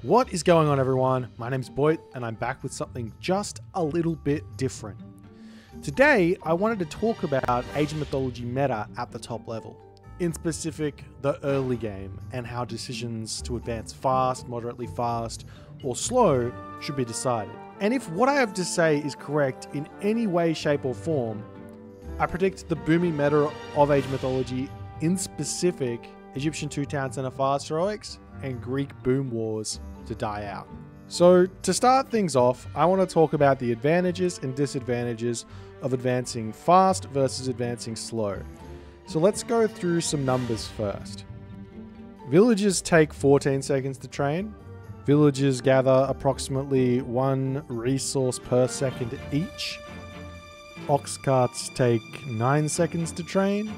What is going on, everyone? My name's Boit and I'm back with something just a little bit different. Today I wanted to talk about Age of Mythology meta at the top level. In specific, the early game and how decisions to advance fast, moderately fast, or slow should be decided. And if what I have to say is correct in any way, shape or form, I predict the booming meta of Age of Mythology, in specific Egyptian 2 town center fast heroics and Greek boom wars, to die out. So to start things off, I want to talk about the advantages and disadvantages of advancing fast versus advancing slow. So let's go through some numbers first. Villages take 14 seconds to train. Villages gather approximately 1 resource per second each. Ox carts take 9 seconds to train.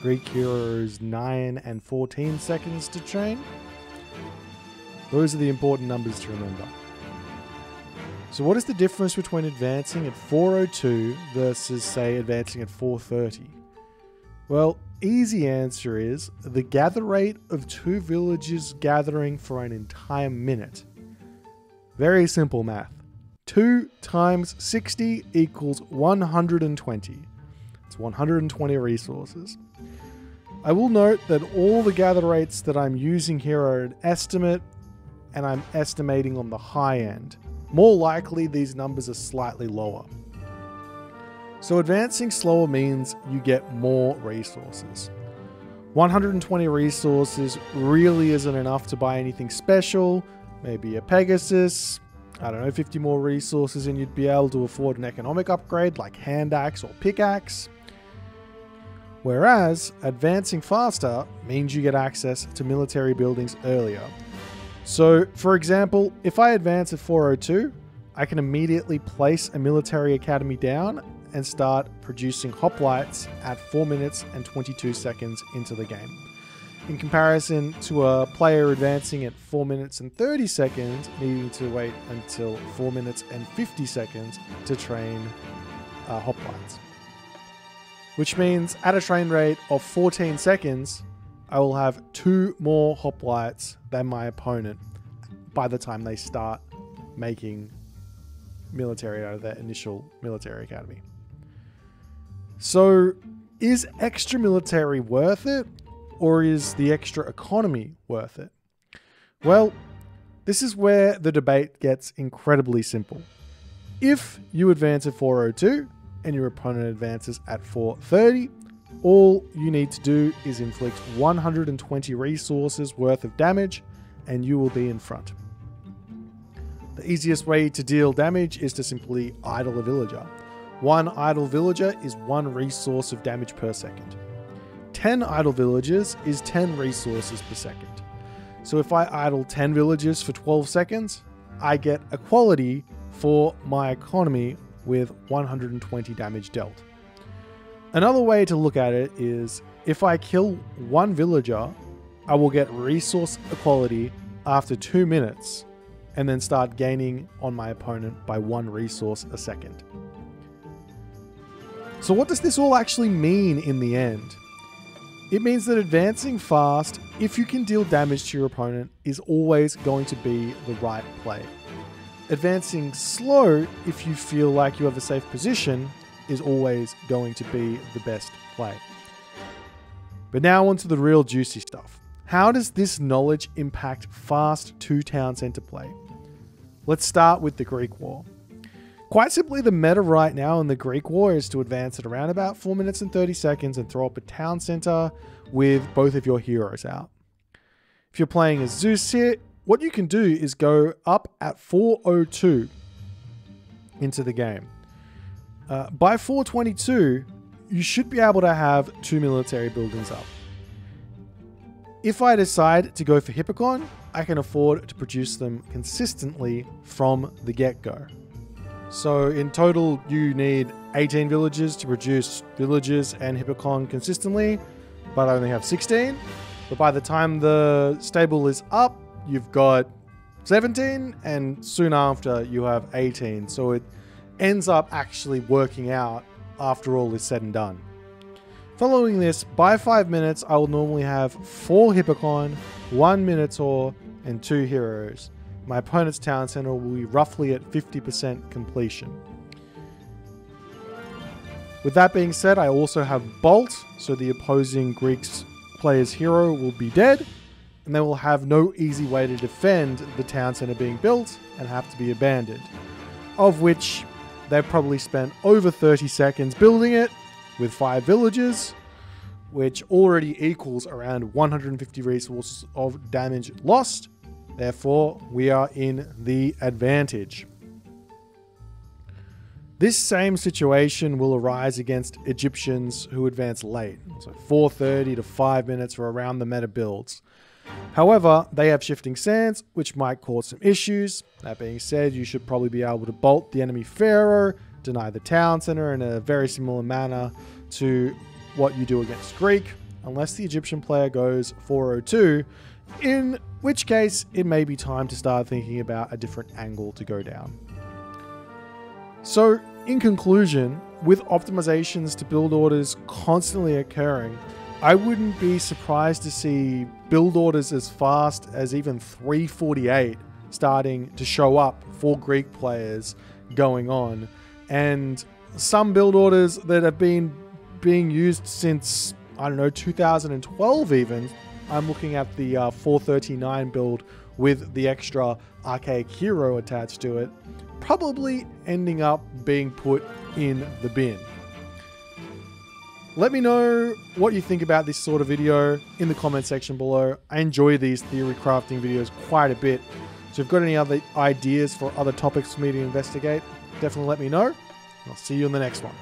Greek heroes 9 and 14 seconds to train. Those are the important numbers to remember. So what is the difference between advancing at 4:02 versus, say, advancing at 4:30? Well, easy answer is the gather rate of 2 villages gathering for an entire minute. Very simple math. 2 times 60 equals 120. It's 120 resources. I will note that all the gather rates that I'm using here are an estimate, and I'm estimating on the high end. More likely, these numbers are slightly lower. So advancing slower means you get more resources. 120 resources really isn't enough to buy anything special. Maybe a Pegasus, 50 more resources and you'd be able to afford an economic upgrade like hand axe or pickaxe. Whereas advancing faster means you get access to military buildings earlier. So, for example, if I advance at 4:02, I can immediately place a military academy down and start producing hoplites at 4 minutes and 22 seconds into the game. In comparison to a player advancing at 4 minutes and 30 seconds, needing to wait until 4 minutes and 50 seconds to train hoplites. Which means at a train rate of 14 seconds, I will have 2 more hoplites than my opponent by the time they start making military out of their initial military academy. So is extra military worth it, or is the extra economy worth it? Well, this is where the debate gets incredibly simple. If you advance at 4:02 and your opponent advances at 4:30, all you need to do is inflict 120 resources worth of damage and you will be in front. The easiest way to deal damage is to simply idle a villager. 1 idle villager is 1 resource of damage per second. 10 idle villagers is 10 resources per second. So if I idle 10 villagers for 12 seconds, I get equality for my economy with 120 damage dealt. Another way to look at it is if I kill 1 villager, I will get resource equality after 2 minutes and then start gaining on my opponent by 1 resource a second. So what does this all actually mean in the end? It means that advancing fast, if you can deal damage to your opponent, is always going to be the right play. Advancing slow, if you feel like you have a safe position, is always going to be the best play. But now on to the real juicy stuff. How does this knowledge impact fast 2 town center play? Let's start with the Greek War. Quite simply, the meta right now in the Greek War is to advance at around about 4 minutes and 30 seconds and throw up a town center with both of your heroes out. If you're playing as Zeus here, what you can do is go up at 4:02 into the game. By 4:22, you should be able to have 2 military buildings up. If I decide to go for Hippocon, I can afford to produce them consistently from the get-go. So in total, you need 18 villages to produce villages and Hippocon consistently, but I only have 16. But by the time the stable is up, you've got 17, and soon after you have 18. So it ends up actually working out after all is said and done. Following this, by 5 minutes, I will normally have 4 Hippocon, 1 Minotaur, and 2 heroes. my opponent's town center will be roughly at 50% completion. With that being said, I also have Bolt, so the opposing Greek's player's hero will be dead, and they will have no easy way to defend the town center being built and have to be abandoned, of which they've probably spent over 30 seconds building it with 5 villages, which already equals around 150 resources of damage lost. Therefore, we are in the advantage. This same situation will arise against Egyptians who advance late, so 4:30 to 5 minutes for around the meta builds. However, they have shifting sands, which might cause some issues. That being said, you should probably be able to bolt the enemy pharaoh, deny the town center in a very similar manner to what you do against Greek, unless the Egyptian player goes 402, in which case it may be time to start thinking about a different angle to go down. So, in conclusion, with optimizations to build orders constantly occurring, I wouldn't be surprised to see build orders as fast as even 348 starting to show up for Greek players going on, and some build orders that have been being used since, I don't know, 2012 even. I'm looking at the 439 build with the extra archaic hero attached to it, probably ending up being put in the bin. Let me know what you think about this sort of video in the comment section below. I enjoy these theory crafting videos quite a bit. So if you've got any other ideas for other topics for me to investigate, definitely let me know. I'll see you in the next one.